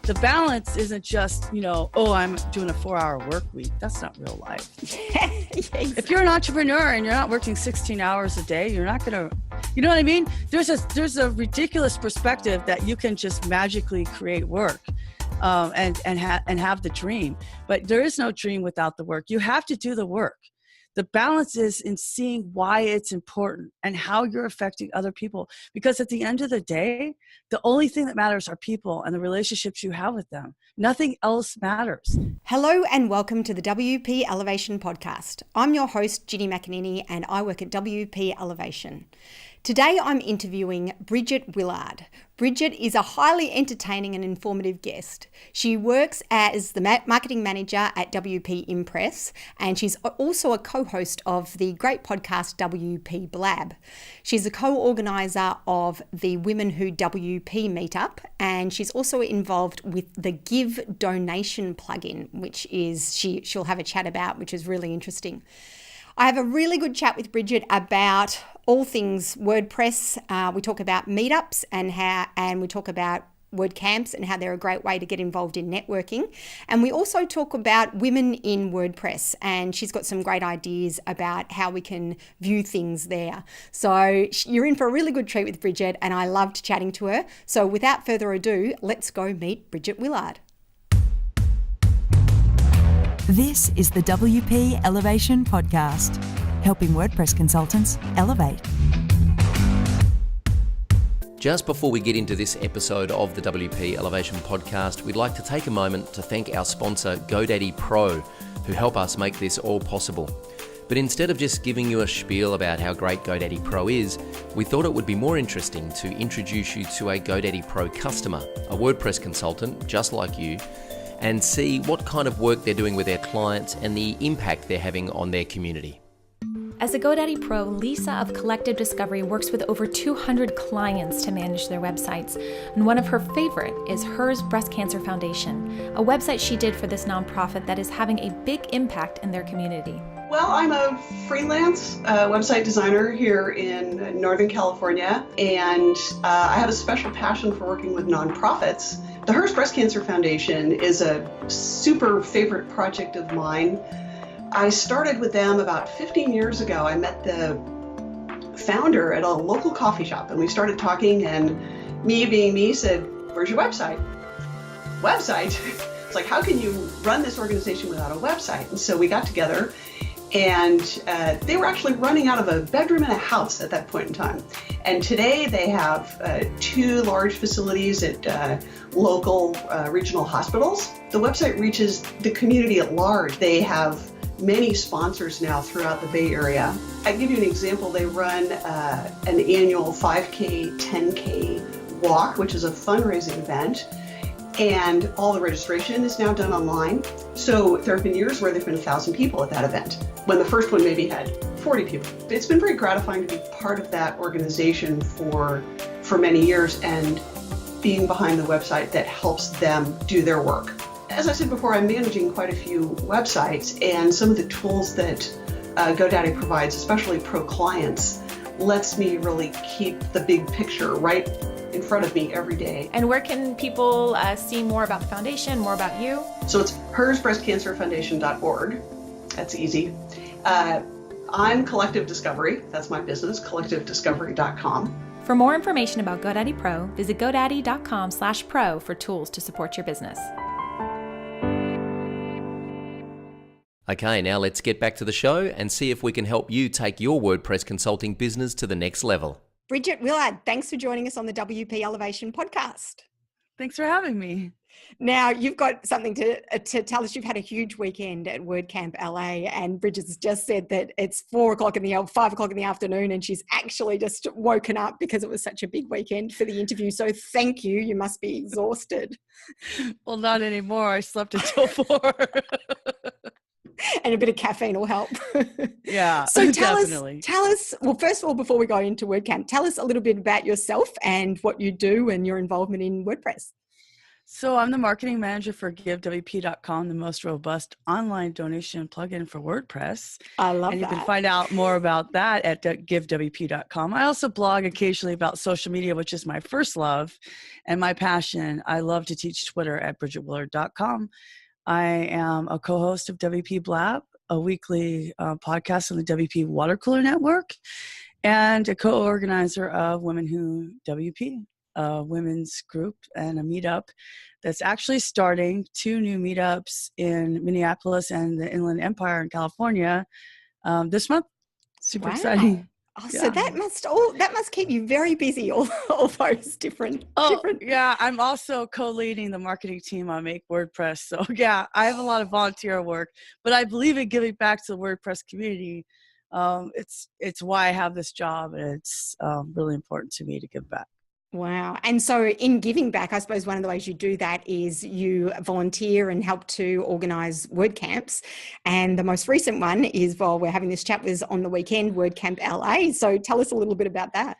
The balance isn't just, oh, I'm doing a 4-hour work week. That's not real life. Yeah, exactly. If you're an entrepreneur and you're not working 16 hours a day, you're not going to, you know what I mean? There's a ridiculous perspective that you can just magically create work and have the dream. But there is no dream without the work. You have to do the work. The balance is in seeing why it's important and how you're affecting other people. Because at the end of the day, the only thing that matters are people and the relationships you have with them. Nothing else matters. Hello and welcome to the WP Elevation podcast. I'm your host, Ginny McEnany, and I work at WP Elevation. Today I'm interviewing Bridget Willard. Bridget is a highly entertaining and informative guest. She works as the marketing manager at WP Impress, and she's also a co-host of the great podcast WP Blab. She's a co-organizer of the Women Who WP meetup, and she's also involved with the Give donation plugin, which is she'll have a chat about, which is really interesting. I have a really good chat with Bridget about all things WordPress. We talk about meetups and we talk about WordCamps and how they're a great way to get involved in networking. And we also talk about women in WordPress, and she's got some great ideas about how we can view things there. So you're in for a really good treat with Bridget, and I loved chatting to her. So without further ado, let's go meet Bridget Willard. This is the WP Elevation Podcast, helping WordPress consultants elevate. Just before we get into this episode of the WP Elevation Podcast, we'd like to take a moment to thank our sponsor, GoDaddy Pro, who help us make this all possible. But instead of just giving you a spiel about how great GoDaddy Pro is, we thought it would be more interesting to introduce you to a GoDaddy Pro customer, a WordPress consultant just like you, and see what kind of work they're doing with their clients and the impact they're having on their community. As a GoDaddy Pro, Lisa of Collective Discovery works with over 200 clients to manage their websites. And one of her favorite is Hers Breast Cancer Foundation, a website she did for this nonprofit that is having a big impact in their community. Well, I'm a freelance website designer here in Northern California, and I have a special passion for working with nonprofits. The Hers Breast Cancer Foundation is a super favorite project of mine. I started with them about 15 years ago. I met the founder at a local coffee shop, and we started talking, and me being me said, "Where's your website?" Website? It's like, how can you run this organization without a website? And so we got together, and they were actually running out of a bedroom in a house at that point in time. And today they have 2 large facilities at local regional hospitals. The website reaches the community at large. They have many sponsors now throughout the Bay Area. I give you an example. They run an annual 5K, 10K walk, which is a fundraising event. And all the registration is now done online. So there have been years where there have been 1,000 people at that event, when the first one maybe had 40 people. It's been very gratifying to be part of that organization for many years and being behind the website that helps them do their work. As I said before, I'm managing quite a few websites, and some of the tools that GoDaddy provides, especially pro clients, lets me really keep the big picture right in front of me every day. And where can people see more about the foundation, more about you? So it's hersbreastcancerfoundation.org. That's easy. I'm Collective Discovery. That's my business, collectivediscovery.com. For more information about GoDaddy Pro, visit godaddy.com/pro for tools to support your business. Okay, now let's get back to the show and see if we can help you take your WordPress consulting business to the next level. Bridget Willard, thanks for joining us on the WP Elevation podcast. Thanks for having me. Now, you've got something to tell us. You've had a huge weekend at WordCamp LA, and Bridget's just said that it's 5 o'clock in the afternoon, and she's actually just woken up because it was such a big weekend for the interview. So thank you. You must be exhausted. Well, not anymore. I slept until 4. And a bit of caffeine will help. Yeah, so definitely. tell us, well, first of all, before we go into WordCamp, tell us a little bit about yourself and what you do and your involvement in WordPress. So I'm the marketing manager for GiveWP.com, the most robust online donation plugin for WordPress. I love And you can that. find out more about that at GiveWP.com. I also blog occasionally about social media, which is my first love and my passion. I love to teach Twitter at BridgetWillard.com. I am a co-host of WP Blab, a weekly podcast on the WP Water Cooler Network, and a co-organizer of Women Who WP, a women's group and a meetup that's actually starting 2 new meetups in Minneapolis and the Inland Empire in California this month. Super exciting. Oh, Yeah. so that must keep you very busy, all those different. Yeah, I'm also co-leading the marketing team on Make WordPress. So yeah, I have a lot of volunteer work, but I believe in giving back to the WordPress community. It's why I have this job, and it's really important to me to give back. Wow. And so in giving back, I suppose one of the ways you do that is you volunteer and help to organise WordCamps. And the most recent one is, while we're having this chat, was on the weekend, WordCamp LA. So tell us a little bit about that.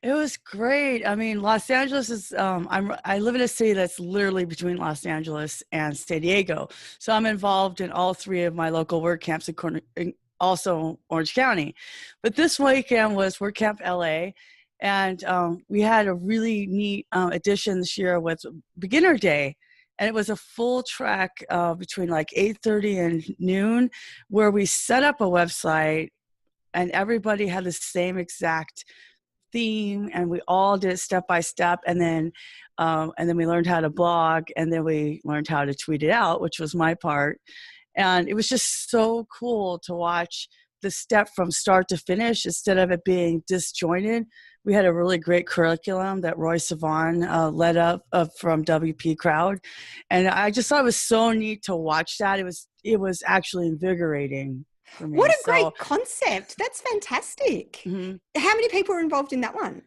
It was great. I mean, Los Angeles is, I live in a city that's literally between Los Angeles and San Diego. So I'm involved in all 3 of my local WordCamps, and also Orange County. But this weekend was WordCamp LA. And we had a really neat addition this year with Beginner Day. And it was a full track between like 8:30 and noon, where we set up a website and everybody had the same exact theme, and we all did it step by step. And then we learned how to blog, and then we learned how to tweet it out, which was my part. And it was just so cool to watch the step from start to finish instead of it being disjointed. We had a really great curriculum that Roy Savon led up from WP Crowd. And I just thought it was so neat to watch that. It was actually invigorating for me. What a great concept. That's fantastic. Mm-hmm. How many people were involved in that one?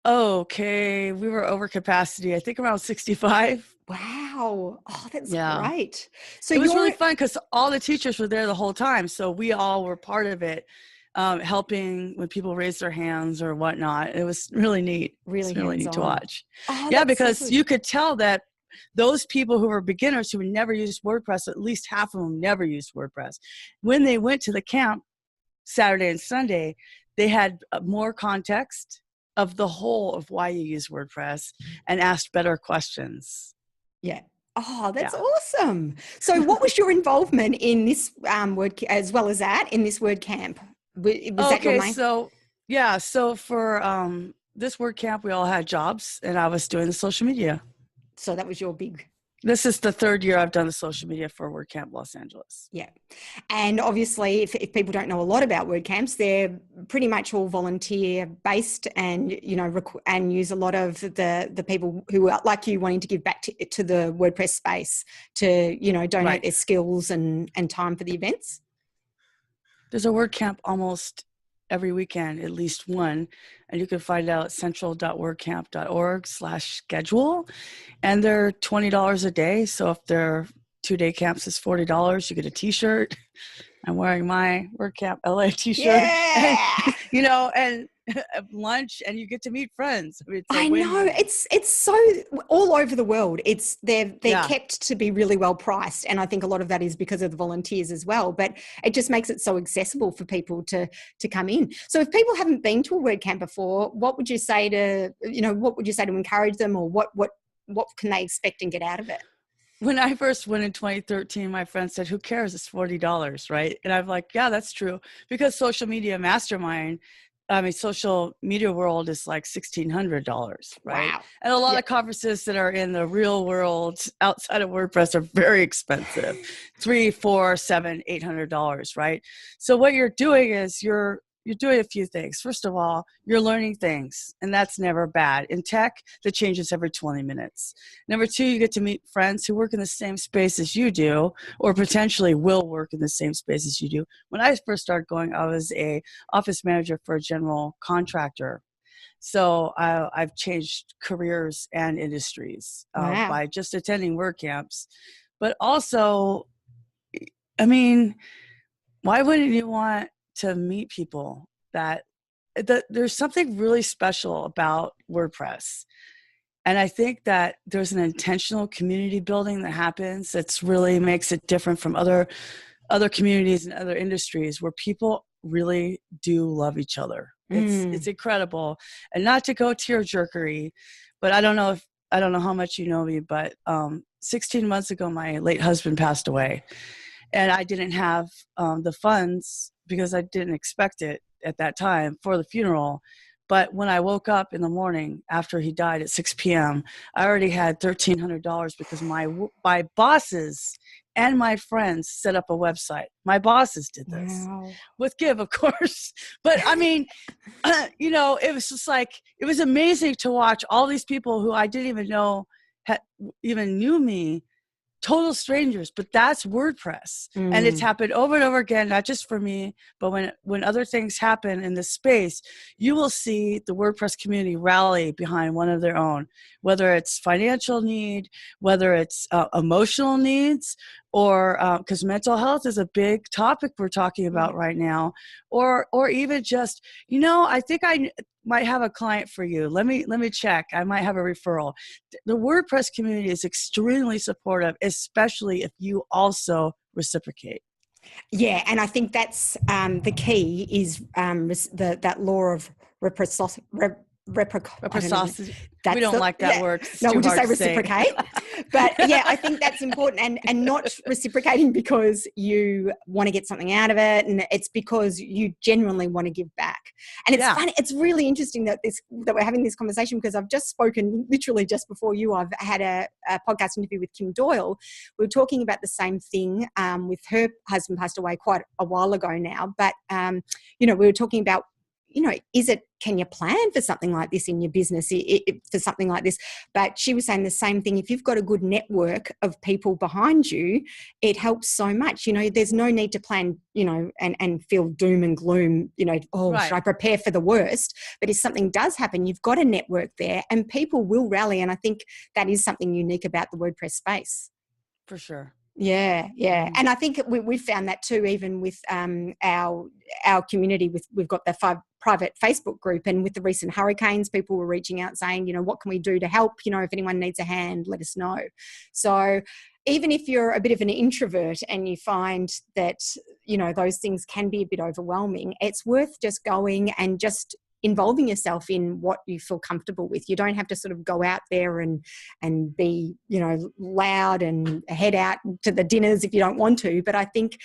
Okay, we were over capacity, I think around 65. Wow. Oh, that's great. So it was really fun because all the teachers were there the whole time. So we all were part of it, helping when people raised their hands or whatnot. It was really neat. Really neat to watch. Oh, yeah, because you could tell that those people who were beginners who had never used WordPress, at least half of them never used WordPress. When they went to the camp Saturday and Sunday, they had more context of the whole of why you use WordPress and asked better questions. Yeah. Oh, that's awesome. So what was your involvement in this as well as that, in this WordCamp? Was that your main? So for this WordCamp, we all had jobs, and I was doing the social media. So that was your big... This is the 3rd year I've done the social media for WordCamp Los Angeles. Yeah. And obviously, if people don't know a lot about WordCamps, they're pretty much all volunteer based, and, you know, and use a lot of the people who are like you, wanting to give back to the WordPress space to, you know, donate their skills and time for the events. There's a WordCamp almost every weekend, at least one, and you can find out at central.wordcamp.org/schedule, and they're $20 a day. So if they're 2-day camps, is $40. You get a t-shirt. I'm wearing my WordCamp LA t-shirt. Yeah. And, you know, and lunch, and you get to meet friends. I mean, I know it's so all over the world. They're kept to be really well priced, and I think a lot of that is because of the volunteers as well. But it just makes it so accessible for people to come in. So if people haven't been to a WordCamp before, what would you say to encourage them, or what can they expect and get out of it? When I first went in 2013, my friend said, "Who cares? It's $40, right?" And I'm like, "Yeah, that's true," because social media world is like $1,600, right? Wow. And a lot of conferences that are in the real world outside of WordPress are very expensive, $300, $400, $700, $800, right? So what you're doing is you're doing a few things. First of all, you're learning things, and that's never bad. In tech, that changes every 20 minutes. Number 2, you get to meet friends who work in the same space as you do, or potentially will work in the same space as you do. When I first started going, I was a office manager for a general contractor. So I've changed careers and industries by just attending WordCamps. But also, I mean, why wouldn't you want to meet people that there's something really special about WordPress. And I think that there's an intentional community building that happens that's really makes it different from other communities and other industries where people really do love each other. It's incredible. And not to go tear-jerkery, but I don't know how much you know me, but 16 months ago, my late husband passed away. And I didn't have the funds because I didn't expect it at that time for the funeral. But when I woke up in the morning after he died at 6 p.m., I already had $1,300 because my bosses and my friends set up a website. My bosses did this with Give, of course. But I mean, it was just like, it was amazing to watch all these people who I didn't even know even knew me, total strangers, but that's WordPress. And it's happened over and over again, not just for me, but when other things happen in this space, you will see the WordPress community rally behind one of their own, whether it's financial need, whether it's emotional needs, or because mental health is a big topic we're talking about right now, or even just, I think I might have a client for you. Let me check. I might have a referral. The WordPress community is extremely supportive, especially if you also reciprocate. Yeah, and I think that's the key is that law of reciprocity. We don't like that word. No, we'll just say reciprocate. But yeah, I think that's important, and not reciprocating because you want to get something out of it, and it's because you genuinely want to give back. And it's funny. It's really interesting that we're having this conversation because I've just spoken literally just before you. I've had a podcast interview with Kim Doyle. We were talking about the same thing. With her husband passed away quite a while ago now, but we were talking about, can you plan for something like this in your business, for something like this? But she was saying the same thing. If you've got a good network of people behind you, it helps so much. There's no need to plan, and feel doom and gloom, should I prepare for the worst? But if something does happen, you've got a network there and people will rally. And I think that is something unique about the WordPress space. For sure. Yeah. And I think we found that too, even with our community. We've got the private Facebook group, and with the recent hurricanes, people were reaching out saying, what can we do to help? If anyone needs a hand, let us know. So even if you're a bit of an introvert and you find that, those things can be a bit overwhelming, it's worth just going and just involving yourself in what you feel comfortable with. You don't have to sort of go out there and be, loud and head out to the dinners if you don't want to. But I think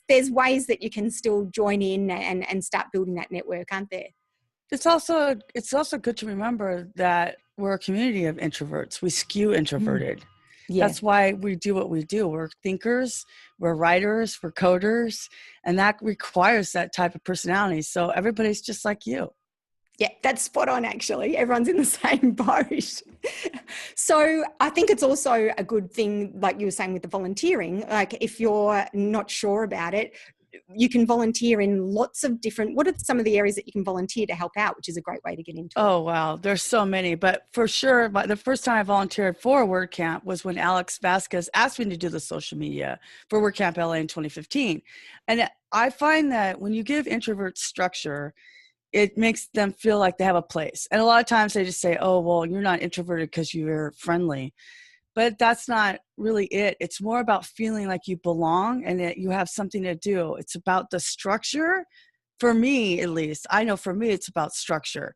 there's ways that you can still join in and start building that network, aren't there? It's also good to remember that we're a community of introverts. We skew introverted. Yeah. That's why we do what we do. We're thinkers, we're writers, we're coders, and that requires that type of personality. So everybody's just like you. Yeah, that's spot on, actually. Everyone's in the same boat. So I think it's also a good thing, like you were saying with the volunteering, like if you're not sure about it, you can volunteer in lots of different, what are some of the areas that you can volunteer to help out, which is a great way to get into it? Oh, wow. There's so many, but for sure, the first time I volunteered for WordCamp was when Alex Vasquez asked me to do the social media for WordCamp LA in 2015. And I find that when you give introverts structure, it makes them feel like they have a place. And a lot of times they just say, oh, well, you're not introverted because you're friendly. But that's not really it. It's more about feeling like you belong and that you have something to do. It's about the structure. For me, at least, I know for me, it's about structure.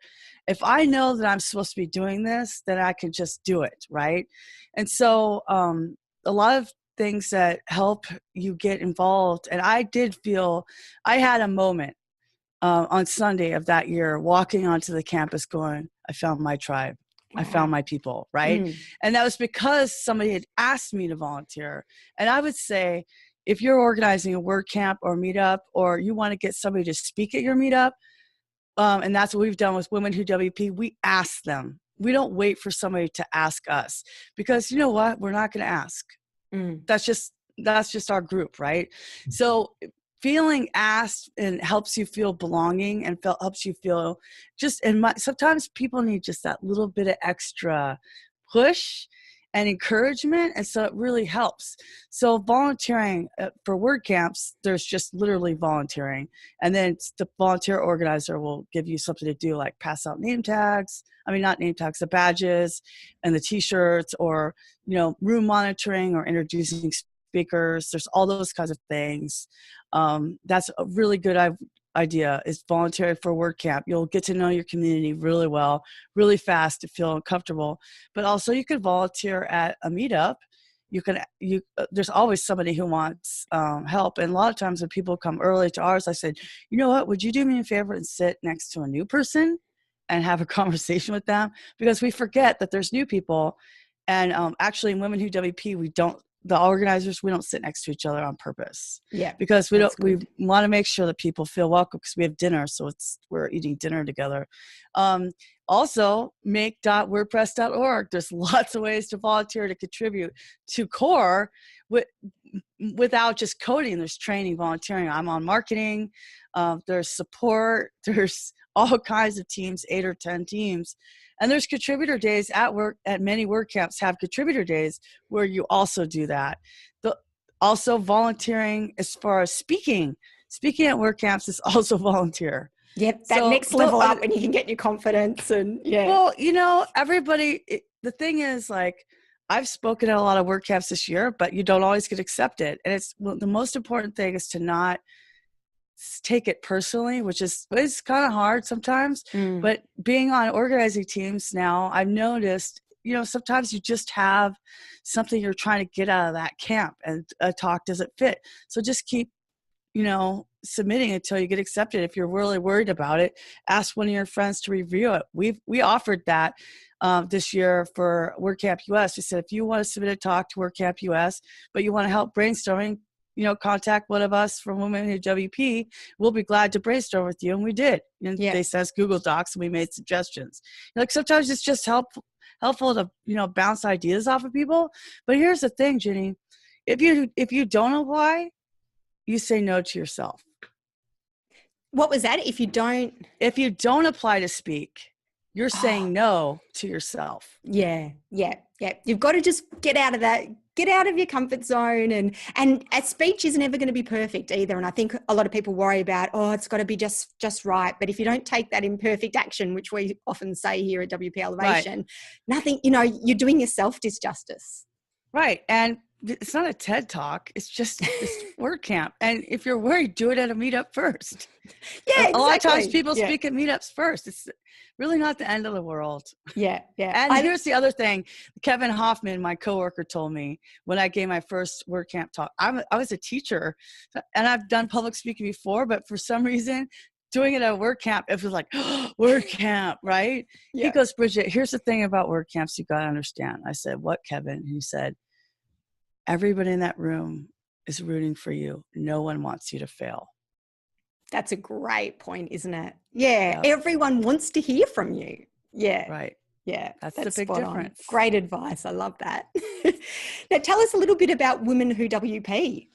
If I know that I'm supposed to be doing this, then I can just do it, right? And so a lot of things that help you get involved. And I did feel, I had a moment on Sunday of that year, walking onto the campus going, I found my tribe. I found my people, right? And that was because somebody had asked me to volunteer. And I would say, if you're organizing a WordCamp or meetup, or you want to get somebody to speak at your meetup, and that's what we've done with Women Who WP, we ask them. We don't wait for somebody to ask us, because you know what? We're not going to ask. That's just our group, right? So feeling asked and helps you feel belonging and helps you feel just, sometimes people need just that little bit of extra push. and encouragement. And so it really helps. So volunteering for WordCamps, there's just literally volunteering. And then the volunteer organizer will give you something to do, like pass out name tags. I mean, not name tags, the badges and the t-shirts, or, room monitoring or introducing speakers. There's all those kinds of things. That's a really good idea, is volunteer for WordCamp. You'll get to know your community really well, really fast, to feel comfortable. But also you could volunteer at a meetup. There's always somebody who wants help. And a lot of times when people come early to ours, I said, you know what, would you do me a favor and sit next to a new person and have a conversation with them? Because we forget that there's new people. And actually in Women Who WP, the organizers, we don't sit next to each other on purpose. Yeah. Because we want to make sure that people feel welcome, because we have dinner. So we're eating dinner together. Also, make.wordpress.org. There's lots of ways to volunteer, to contribute to core without just coding. There's training, volunteering. I'm on marketing. There's support. There's all kinds of teams, 8 or 10 teams. And there's contributor days at work. At many WordCamps have contributor days where you also do that. Also volunteering as far as speaking. Speaking at WordCamps is also volunteer. Yep, that next level up, and you can get your confidence. And Well, everybody, the thing is, like, I've spoken at a lot of WordCamps this year, but you don't always get accepted. And the most important thing is to not take it personally, which is kind of hard sometimes. But being on organizing teams now, I've noticed, sometimes you just have something you're trying to get out of that camp, and a talk doesn't fit. So just keep, submitting until you get accepted. If you're really worried about it, ask one of your friends to review it. We offered that this year for WordCamp US. We said, if you want to submit a talk to WordCamp US, but you want to help brainstorming, contact one of us from Women Who WP. We'll be glad to brainstorm with you. And we did. And they sent us Google Docs, and we made suggestions. Like, sometimes it's just helpful to, bounce ideas off of people. But here's the thing, Ginny, if you don't apply, you say no to yourself. What was that? If you don't apply to speak, you're saying no to yourself. Yeah. You've got to just get out of your comfort zone, and a speech is never going to be perfect either. And I think a lot of people worry about, it's got to be just right. But if you don't take that imperfect action, which we often say here at WP Elevation, nothing, you're doing yourself disjustice. Right. And it's not a TED Talk. It's just WordCamp. And if you're worried, do it at a meetup first. Yeah, exactly. A lot of times people speak at meetups first. It's really not the end of the world. Yeah. And here's the other thing. Kevin Hoffman, my coworker, told me when I gave my first WordCamp talk. I was a teacher, and I've done public speaking before, but for some reason, doing it at a WordCamp, it was like, WordCamp, right? Yeah. He goes, Bridget, here's the thing about WordCamps you got to understand. I said, what, Kevin? And he said, everybody in that room is rooting for you. No one wants you to fail. That's a great point, isn't it? Yeah. Everyone wants to hear from you. Yeah. Right. Yeah. That's the big difference. Great advice. I love that. Now tell us a little bit about Women Who WP.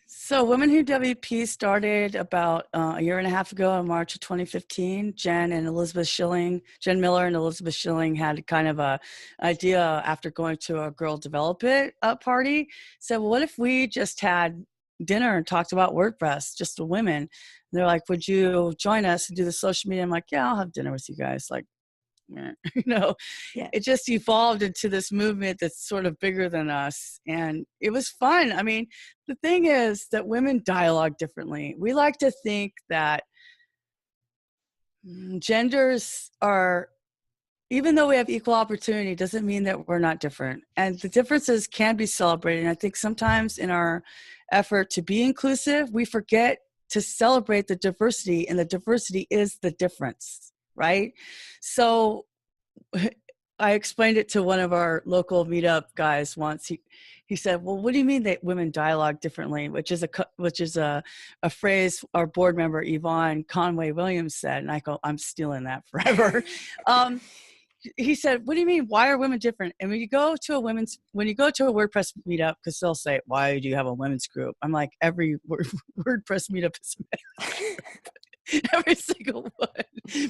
So Women Who WP started about a year and a half ago in March of 2015. Jen Miller and Elizabeth Schilling had kind of a idea after going to a Girl Develop It party. Said, well, what if we just had dinner and talked about WordPress, just the women? And they're like, would you join us and do the social media? I'm like, yeah, I'll have dinner with you guys. Like, It just evolved into this movement that's sort of bigger than us. And it was fun. I mean, the thing is that women dialogue differently. We like to think that genders are, even though we have equal opportunity, doesn't mean that we're not different. And the differences can be celebrated. And I think sometimes in our effort to be inclusive, we forget to celebrate the diversity, and the diversity is the difference. Right? So I explained it to one of our local meetup guys once. He said, well, what do you mean that women dialogue differently? Which is a phrase our board member, Yvonne Conway Williams, said. And I go, I'm stealing that forever. He said, what do you mean? Why are women different? And when you go to a WordPress meetup, because they'll say, why do you have a women's group? I'm like, every WordPress meetup is Every single one.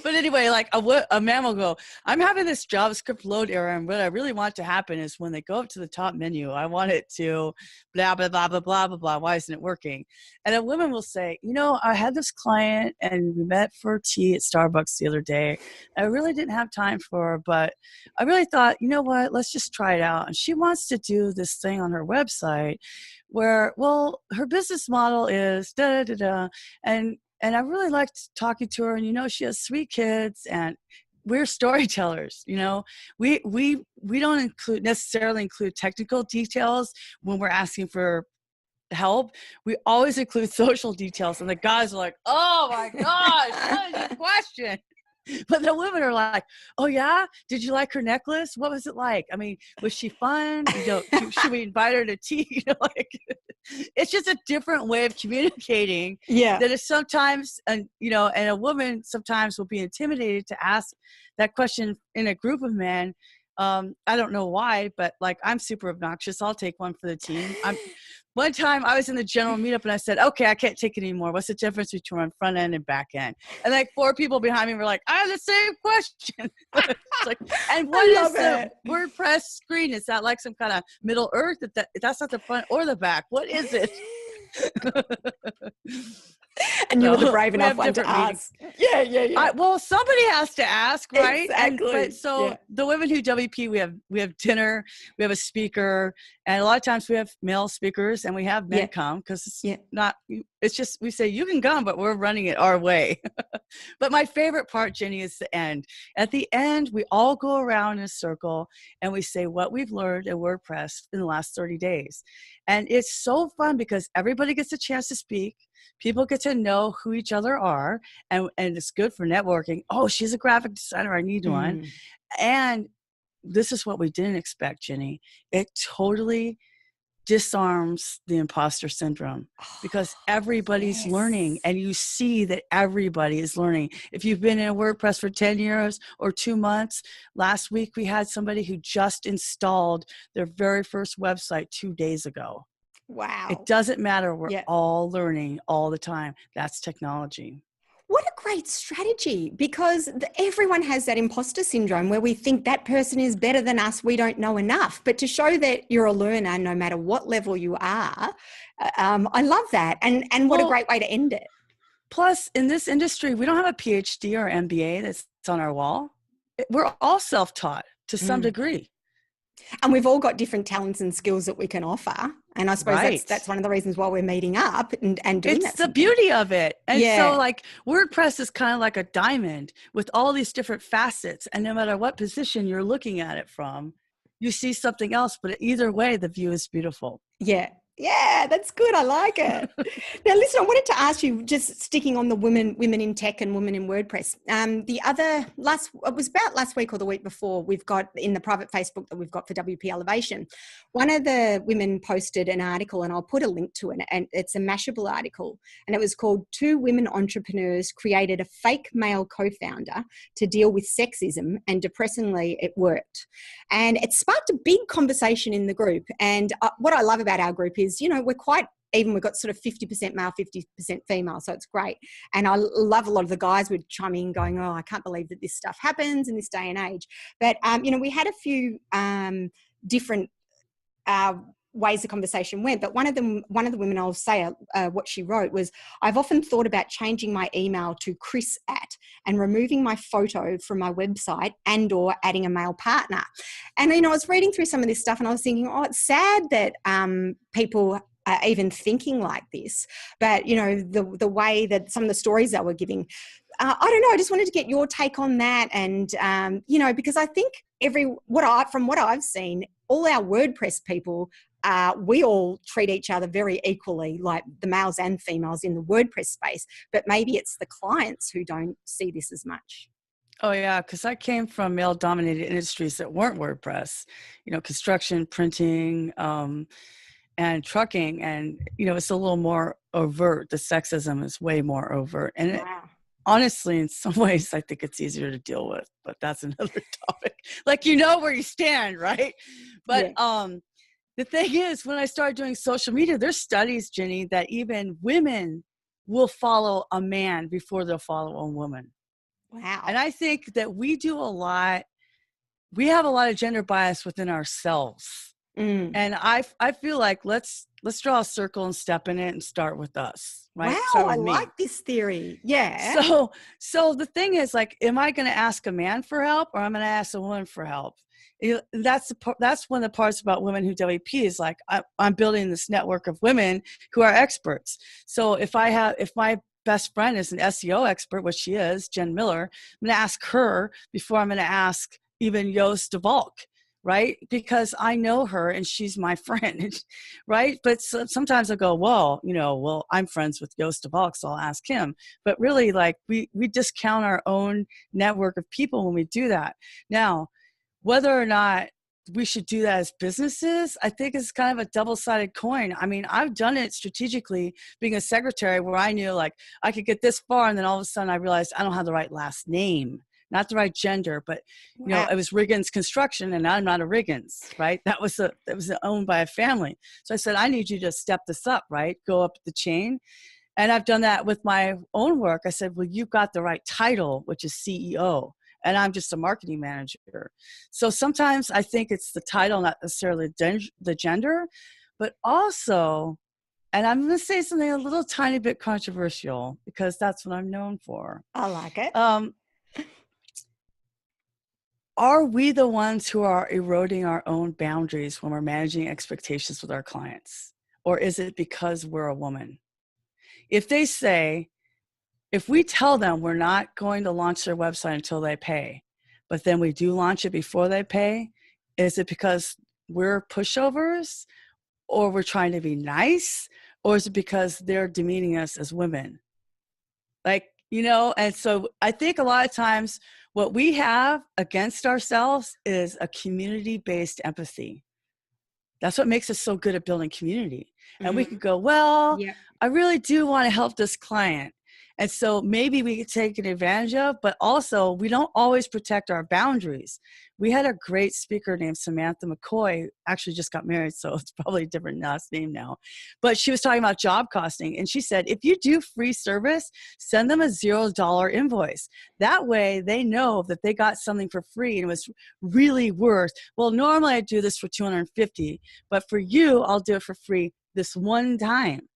But anyway, like a man will go, I'm having this JavaScript load error, and what I really want to happen is when they go up to the top menu, I want it to blah, blah, blah, blah, blah, blah, blah. Why isn't it working? And a woman will say, I had this client and we met for tea at Starbucks the other day. I really didn't have time for her, but I really thought, you know what, let's just try it out. And she wants to do this thing on her website where, well, her business model is da da da, and I really liked talking to her, and she has 3 kids, and we're storytellers. We don't necessarily include technical details when we're asking for help. We always include social details, and the guys are like, "Oh my gosh, what is your question?" But the women are like, "Oh yeah, did you like her necklace? What was it like? I mean, was she fun? Should we invite her to tea?" It's just a different way of communicating. Yeah. That is sometimes, and a woman sometimes will be intimidated to ask that question in a group of men. I don't know why, but like I'm super obnoxious. I'll take one for the team. One time I was in the general meetup and I said, okay, I can't take it anymore. What's the difference between front end and back end? And like 4 people behind me were like, I have the same question. It's like, and what is the WordPress screen? Is that like some kind of Middle Earth? That's not the front or the back. What is it? And you were the brave enough one to ask. Yeah. Well, somebody has to ask, right? Exactly. The women who WP, we have dinner, we have a speaker, and a lot of times we have male speakers, and we have men come because it's just we say you can come, but we're running it our way. But my favorite part, Jenny, is the end. At the end, we all go around in a circle and we say what we've learned in WordPress in the last 30 days. And it's so fun because everybody gets a chance to speak. People get to know who each other are, and it's good for networking. Oh, she's a graphic designer. I need one. And this is what we didn't expect, Jenny. It totally disarms the imposter syndrome because everybody's learning, and you see that everybody is learning. If you've been in WordPress for 10 years or 2 months, last week we had somebody who just installed their very first website 2 days ago. Wow. It doesn't matter. We're all learning all the time. That's technology. What a great strategy, because everyone has that imposter syndrome where we think that person is better than us. We don't know enough. But to show that you're a learner, no matter what level you are, I love that. And what a great way to end it. Plus, in this industry, we don't have a PhD or MBA that's on our wall. We're all self-taught to some degree. And we've all got different talents and skills that we can offer. And I suppose that's one of the reasons why we're meeting up and doing that. It's the beauty of it. And so like WordPress is kind of like a diamond with all these different facets. And no matter what position you're looking at it from, you see something else. But either way, the view is beautiful. Yeah, that's good. I like it. Now, listen, I wanted to ask you, just sticking on the women in tech and women in WordPress. It was about last week or the week before, we've got in the private Facebook that we've got for WP Elevation, one of the women posted an article, and I'll put a link to it, and it's a Mashable article, and it was called 2 Women Entrepreneurs Created a Fake Male Co-Founder to Deal with Sexism, and Depressingly, It Worked. And it sparked a big conversation in the group. And what I love about our group is, we're quite even. We've got sort of 50% male, 50% female. So it's great. And I love a lot of the guys would chime in going, oh, I can't believe that this stuff happens in this day and age. But, we had a few different ways the conversation went. But one of the women, I'll say what she wrote was, I've often thought about changing my email to Chris @ and removing my photo from my website and or adding a male partner. And, I was reading through some of this stuff and I was thinking, oh, it's sad that people are even thinking like this. But, the way that some of the stories that we're giving, I don't know, I just wanted to get your take on that. And, because I think from what I've seen, all our WordPress people, we all treat each other very equally, like the males and females in the WordPress space, but maybe it's the clients who don't see this as much. Oh yeah, because I came from male-dominated industries that weren't WordPress, construction, printing, and trucking, and it's a little more overt. The sexism is way more overt, and honestly, in some ways, I think it's easier to deal with. But that's another topic. Like where you stand, right? But the thing is, when I started doing social media, there's studies, Jenny, that even women will follow a man before they'll follow a woman. Wow. And I think that we have a lot of gender bias within ourselves. And I feel like let's draw a circle and step in it and start with us, right? Wow, I like this theory. Yeah. So the thing is, like, am I going to ask a man for help, or I'm going to ask a woman for help? That's one of the parts about Women Who WP is like, I'm building this network of women who are experts. So if my best friend is an SEO expert, which she is, Jen Miller, I'm going to ask her before I'm going to ask even Joost de Valk, right? Because I know her and she's my friend, right? But sometimes I go, well, I'm friends with Joost de Valk, so I'll ask him. But really, like, we discount our own network of people when we do that. Now, whether or not we should do that as businesses, I think it's kind of a double-sided coin. I mean, I've done it strategically being a secretary where I knew, like, I could get this far, and then all of a sudden I realized I don't have the right last name. Not the right gender, but it was Riggins Construction, and I'm not a Riggins, right? That was owned by a family. So I said, I need you to step this up, right? Go up the chain. And I've done that with my own work. I said, well, you've got the right title, which is CEO, and I'm just a marketing manager. So sometimes I think it's the title, not necessarily the gender, but also, and I'm going to say something a little tiny bit controversial because that's what I'm known for. I like it. Are we the ones who are eroding our own boundaries when we're managing expectations with our clients? Or is it because we're a woman? If we tell them we're not going to launch their website until they pay, but then we do launch it before they pay, is it because we're pushovers, or we're trying to be nice, or is it because they're demeaning us as women? And so I think a lot of times what we have against ourselves is a community-based empathy. That's what makes us so good at building community. And we could go, well, I really do want to help this client. And so maybe we get taken advantage of, but also we don't always protect our boundaries. We had a great speaker named Samantha McCoy, actually just got married, so it's probably a different last name now. But she was talking about job costing. And she said, if you do free service, send them a $0 invoice. That way they know that they got something for free and it was really worth, well, normally I do this for $250, but for you, I'll do it for free this one time.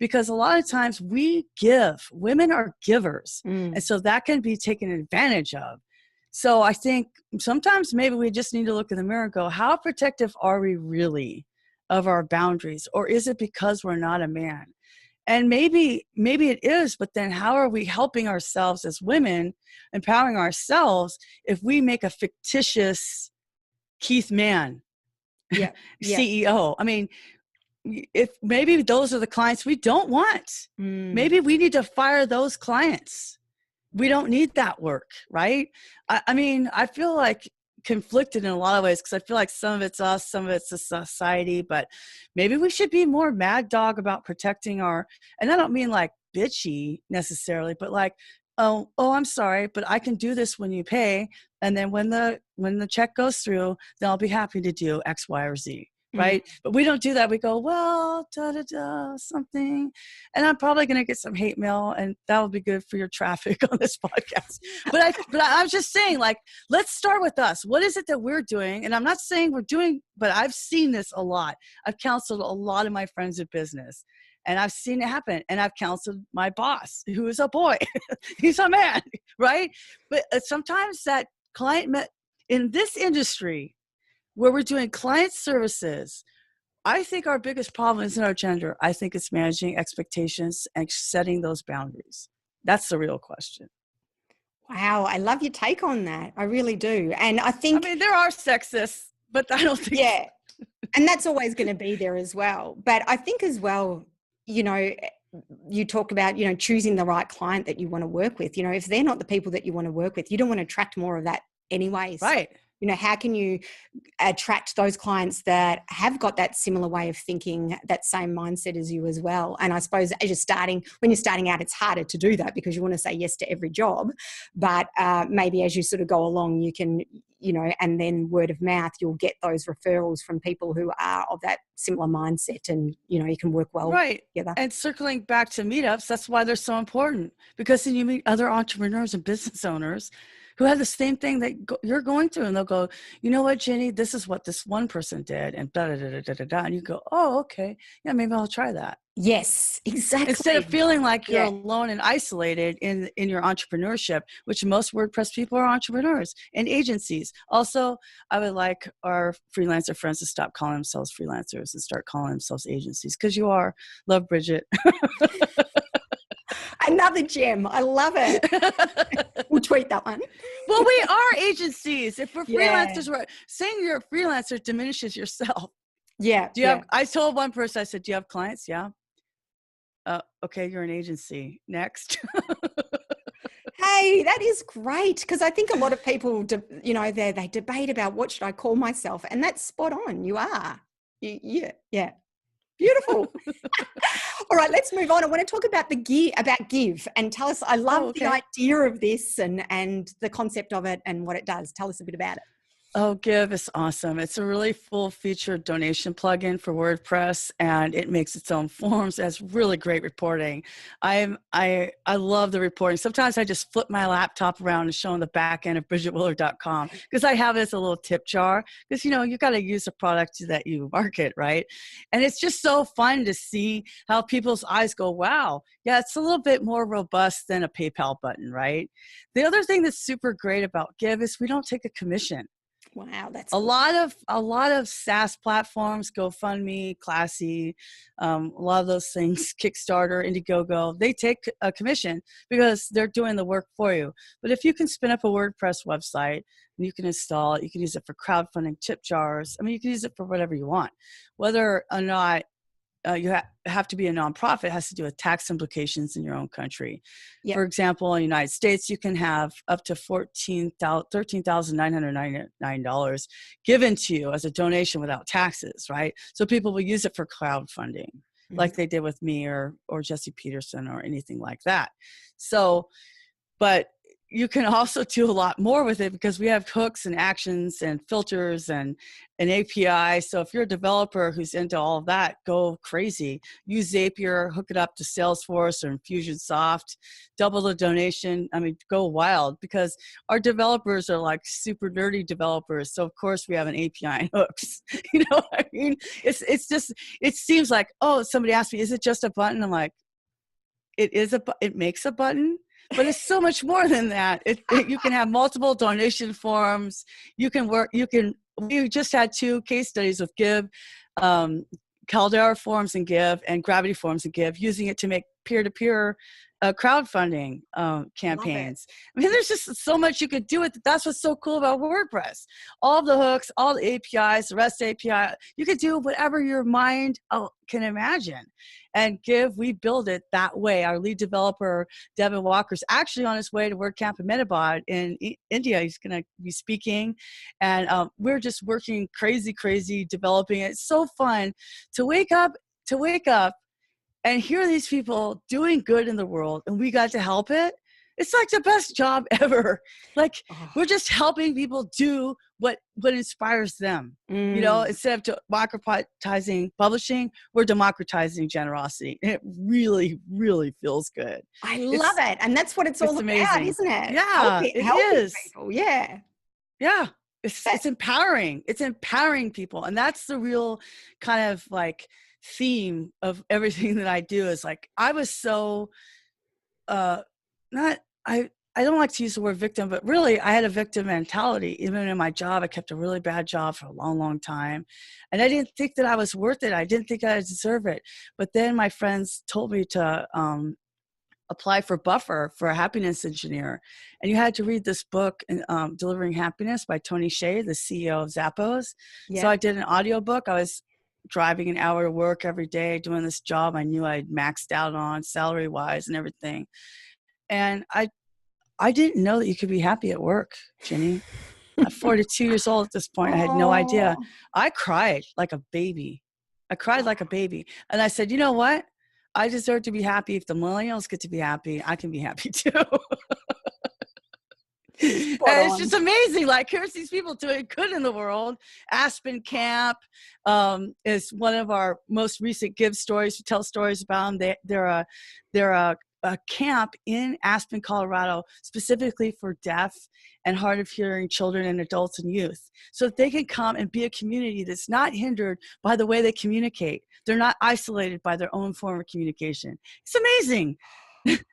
Because a lot of times women are givers. And so that can be taken advantage of. So I think sometimes maybe we just need to look in the mirror and go, how protective are we really of our boundaries? Or is it because we're not a man? And maybe it is, but then how are we helping ourselves as women, empowering ourselves if we make a fictitious Keith Mann CEO? I mean, if maybe those are the clients we don't want, maybe we need to fire those clients. We don't need that work, right? I mean, I feel like conflicted in a lot of ways because I feel like some of it's us, some of it's the society, but maybe we should be more mad dog about protecting and I don't mean like bitchy necessarily, but like, oh, I'm sorry, but I can do this when you pay. And then when the check goes through, then I'll be happy to do X, Y, or Z. Right. But we don't do that. We go, well, something. And I'm probably going to get some hate mail and that will be good for your traffic on this podcast. But I'm just saying, like, let's start with us. What is it that we're doing? And I'm not saying we're doing, but I've seen this a lot. I've counseled a lot of my friends in business and I've seen it happen. And I've counseled my boss, who is a boy. He's a man. Right. But sometimes that client in this industry, where we're doing client services, I think our biggest problem isn't our gender. I think it's managing expectations and setting those boundaries. That's the real question. Wow, I love your take on that. I really do. And I think... I mean, there are sexists, but I don't think... Yeah, and that's always going to be there as well. But I think as well, you talk about, choosing the right client that you want to work with. If they're not the people that you want to work with, you don't want to attract more of that anyways. Right. How can you attract those clients that have got that similar way of thinking, that same mindset as you as well? And I suppose when you're starting out, it's harder to do that because you want to say yes to every job. But maybe as you sort of go along, you can and then word of mouth, you'll get those referrals from people who are of that similar mindset, and, you can work well Right. together. And circling back to meetups, that's why they're so important, because then you meet other entrepreneurs and business owners who have the same thing that you're going through, and they'll go, you know what, Jenny, this is what this one person did, and da da da da da da, and you go, oh, okay, yeah, maybe I'll try that. Yes, exactly. Instead of feeling like you're alone and isolated in your entrepreneurship, which most WordPress people are entrepreneurs and agencies. Also, I would like our freelancer friends to stop calling themselves freelancers and start calling themselves agencies, because you are. Love, Bridget. Another gem. I love it. We'll tweet that one. Well, we are agencies. If we're freelancers, saying you're a freelancer diminishes yourself. Yeah. Do you have? I told one person, I said, "Do you have clients?" Yeah. Okay, you're an agency. Next. Hey, that is great, because I think a lot of people, they debate about what should I call myself, and that's spot on. You are. Yeah. Beautiful. All right, let's move on. I want to talk about Give, and tell us. I love the idea of this and the concept of it and what it does. Tell us a bit about it. Oh, Give is awesome. It's a really full-featured donation plugin for WordPress, and it makes its own forms. It has really great reporting. I love the reporting. Sometimes I just flip my laptop around and show them the back end of BridgetWillard.com, because I have it as a little tip jar, because, you got to use the product that you market, right? And it's just so fun to see how people's eyes go, wow, yeah, it's a little bit more robust than a PayPal button, right? The other thing that's super great about Give is we don't take a commission. Wow, that's a lot of SaaS platforms, GoFundMe, Classy, a lot of those things, Kickstarter, Indiegogo, they take a commission because they're doing the work for you. But if you can spin up a WordPress website and you can install it, you can use it for crowdfunding, tip jars. I mean, you can use it for whatever you want. Whether or not you have to be a nonprofit, it has to do with tax implications in your own country. Yep. For example, in the United States, you can have up to $13,999 given to you as a donation without taxes, right? So people will use it for crowdfunding, like they did with me or Jesse Peterson or anything like that. So, but you can also do a lot more with it, because we have hooks and actions and filters and an API. So if you're a developer who's into all of that, go crazy. Use Zapier, hook it up to Salesforce or Infusionsoft, double the donation. I mean, go wild, because our developers are like super nerdy developers. So of course we have an API and hooks. You know what I mean? It's just, it seems like, oh, somebody asked me, is it just a button? I'm like, it makes a button. But it's so much more than that. You can have multiple donation forms. We just had 2 case studies with Give, Caldera forms and Give, and Gravity forms and Give, using it to make peer-to-peer crowdfunding campaigns. I mean, there's just so much you could do with it. That's what's so cool about WordPress. All the hooks, all the APIs, the REST API, you could do whatever your mind can imagine. And Give, we build it that way. Our lead developer, Devin Walker, is actually on his way to WordCamp Ahmedabad in India. He's going to be speaking. And we're just working crazy developing it. It's so fun to wake up and hear these people doing good in the world, and we got to help it. It's like the best job ever. Like, we're just helping people do what inspires them. Instead of democratizing publishing, we're democratizing generosity. It really, really feels good. I love it. And that's what it's all about, isn't it? Yeah, it is. People. Yeah. Yeah. It's empowering. It's empowering people. And that's the real kind of like theme of everything that I do, is like, I was so I don't like to use the word victim, but really I had a victim mentality. Even in my job, I kept a really bad job for a long time. And I didn't think that I was worth it. I didn't think I deserve it. But then my friends told me to apply for Buffer, for a happiness engineer. And you had to read this book, Delivering Happiness by Tony Hsieh, the CEO of Zappos. Yeah. So I did an audiobook. I was driving an hour to work every day doing this job I knew I'd maxed out on salary-wise and everything. And I didn't know that you could be happy at work, Jenny. I'm 42 years old at this point. I had no idea. I cried like a baby. And I said, you know what? I deserve to be happy. If the millennials get to be happy, I can be happy too. And it's just amazing. Like, here's these people doing good in the world. Aspen Camp is one of our most recent Give stories. We tell stories about them. They're a camp in Aspen, Colorado, specifically for deaf and hard of hearing children and adults and youth, so that they can come and be a community that's not hindered by the way they communicate. They're not isolated by their own form of communication. It's amazing.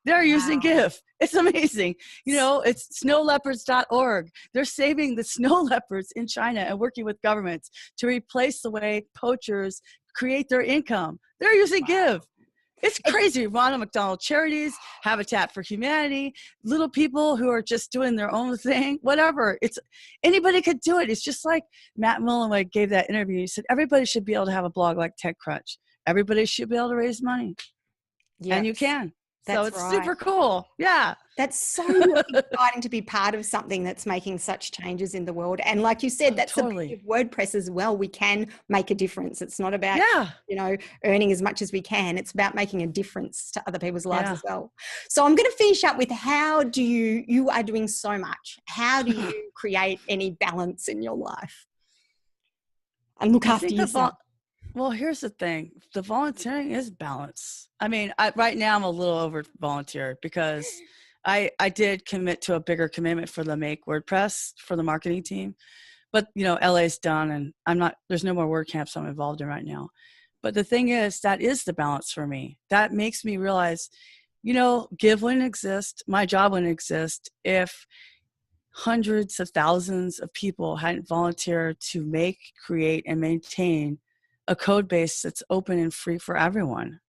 They're using Give. It's amazing. You know, it's snowleopards.org. They're saving the snow leopards in China and working with governments to replace the way poachers create their income. They're using Give. It's crazy. Ronald McDonald Charities, Habitat for Humanity, little people who are just doing their own thing, whatever. It's anybody could do it. It's just like Matt Mullenweg gave that interview. He said, everybody should be able to have a blog like TechCrunch. Everybody should be able to raise money. Yes. And you can. So it's super cool. Yeah. That's so exciting to be part of something that's making such changes in the world. And like you said, that's the beauty of WordPress as well. We can make a difference. It's not about, earning as much as we can. It's about making a difference to other people's lives as well. So I'm going to finish up with how do you are doing so much. How do you create any balance in your life and look after yourself? Well, here's the thing. The volunteering is balance. I mean, right now I'm a little over volunteer because I did commit to a bigger commitment for the Make WordPress for the marketing team. But, LA's done and there's no more WordCamps I'm involved in right now. But the thing is, that is the balance for me. That makes me realize, Give wouldn't exist. My job wouldn't exist if hundreds of thousands of people hadn't volunteered to make, create, and maintain a code base that's open and free for everyone.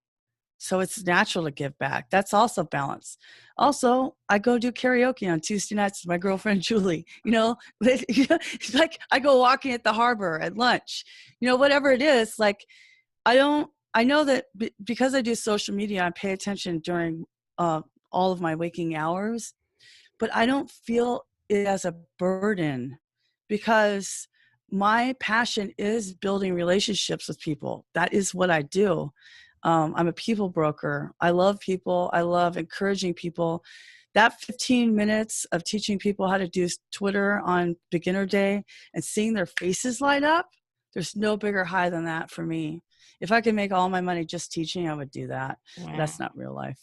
So it's natural to give back. That's also balance. Also, I go do karaoke on Tuesday nights with my girlfriend, Julie. It's like I go walking at the harbor at lunch, whatever it is. Like, I know that because I do social media, I pay attention during all of my waking hours, but I don't feel it as a burden because my passion is building relationships with people. That is what I do. I'm a people broker. I love people. I love encouraging people. That 15 minutes of teaching people how to do Twitter on beginner day and seeing their faces light up, there's no bigger high than that for me. If I could make all my money just teaching, I would do that. Wow. That's not real life.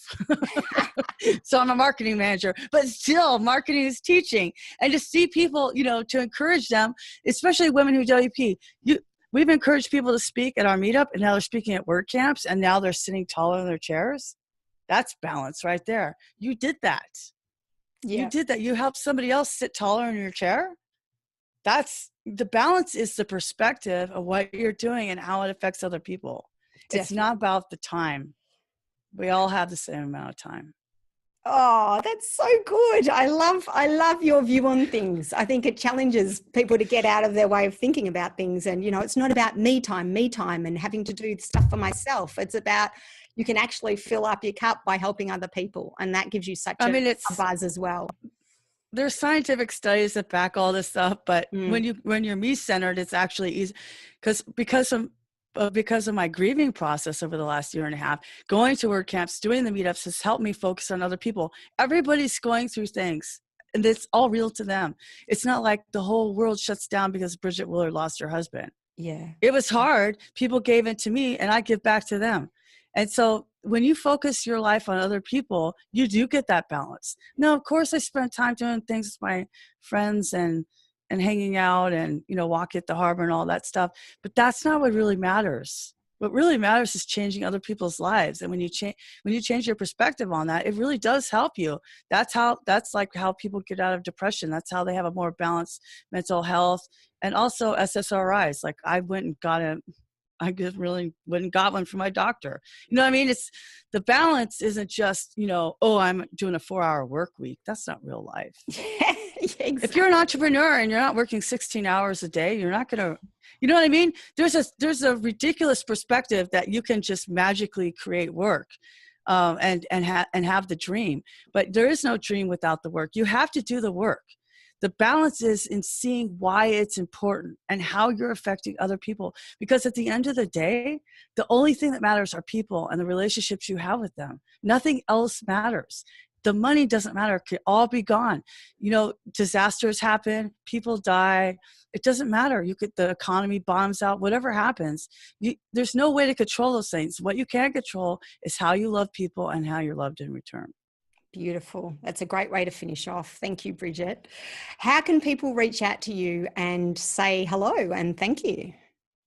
So I'm a marketing manager, but still marketing is teaching. And to see people, to encourage them, especially women who WP, we've encouraged people to speak at our meetup, and now they're speaking at WordCamps, and now they're sitting taller in their chairs. That's balance right there. You did that. Yeah. You did that. You helped somebody else sit taller in your chair. That's the balance, is the perspective of what you're doing and how it affects other people. Definitely. It's not about the time. We all have the same amount of time. Oh, that's so good. I love your view on things. I think it challenges people to get out of their way of thinking about things. And, it's not about me time and having to do stuff for myself. It's about, you can actually fill up your cup by helping other people. And that gives you such a buzz as well. There's scientific studies that back all this up, but when you're me-centered, it's actually easy because of my grieving process over the last year and a half, going to WordCamps, doing the meetups has helped me focus on other people. Everybody's going through things, and it's all real to them. It's not like the whole world shuts down because Bridget Willard lost her husband. Yeah, it was hard. People gave it to me, and I give back to them. And so when you focus your life on other people, you do get that balance. Now, of course, I spent time doing things with my friends and hanging out and, walking at the harbor and all that stuff. But that's not what really matters. What really matters is changing other people's lives. And when you change your perspective on that, it really does help you. That's like how people get out of depression. That's how they have a more balanced mental health. And also SSRIs. Like I just really went and got one from my doctor. You know what I mean? It's the balance isn't just, I'm doing a 4-hour work week. That's not real life. Exactly. If you're an entrepreneur and you're not working 16 hours a day, you're not going to, you know what I mean? There's a ridiculous perspective that you can just magically create work and have the dream. But there is no dream without the work. You have to do the work. The balance is in seeing why it's important and how you're affecting other people. Because at the end of the day, the only thing that matters are people and the relationships you have with them. Nothing else matters. The money doesn't matter. It could all be gone. Disasters happen, people die. It doesn't matter. The economy bombs out, whatever happens. There's no way to control those things. What you can control is how you love people and how you're loved in return. Beautiful. That's a great way to finish off. Thank you, Bridget. How can people reach out to you and say hello and thank you?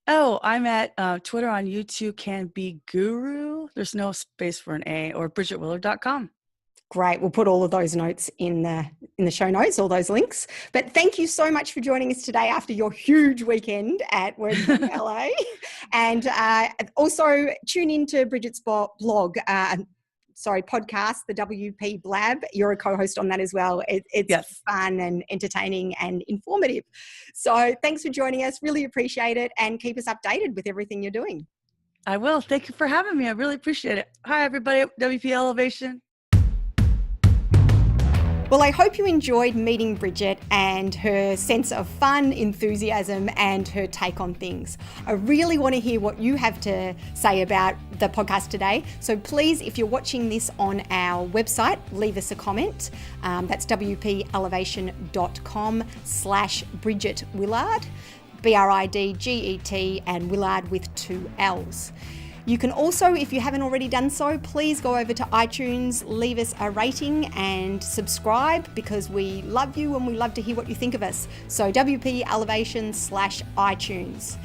Oh, I'm at Twitter, on YouTube, Can Be Guru. There's no space for an A, or BridgetWillard.com. Great. We'll put all of those notes in the show notes, all those links. But thank you so much for joining us today after your huge weekend at WordPress LA. And also tune into Bridget's podcast, the WP Blab. You're a co-host on that as well. It's yes. Fun and entertaining and informative. So thanks for joining us. Really appreciate it, and keep us updated with everything you're doing. I will. Thank you for having me. I really appreciate it. Hi, everybody at WP Elevation. Well, I hope you enjoyed meeting Bridget and her sense of fun, enthusiasm, and her take on things. I really want to hear what you have to say about the podcast today. So please, if you're watching this on our website, leave us a comment. That's wplevation.com/Bridget Willard, BRIDGET, and Willard with 2 L's. You can also, if you haven't already done so, please go over to iTunes, leave us a rating and subscribe, because we love you and we love to hear what you think of us. So WP Elevation/iTunes.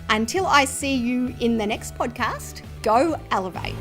Until I see you in the next podcast, go elevate.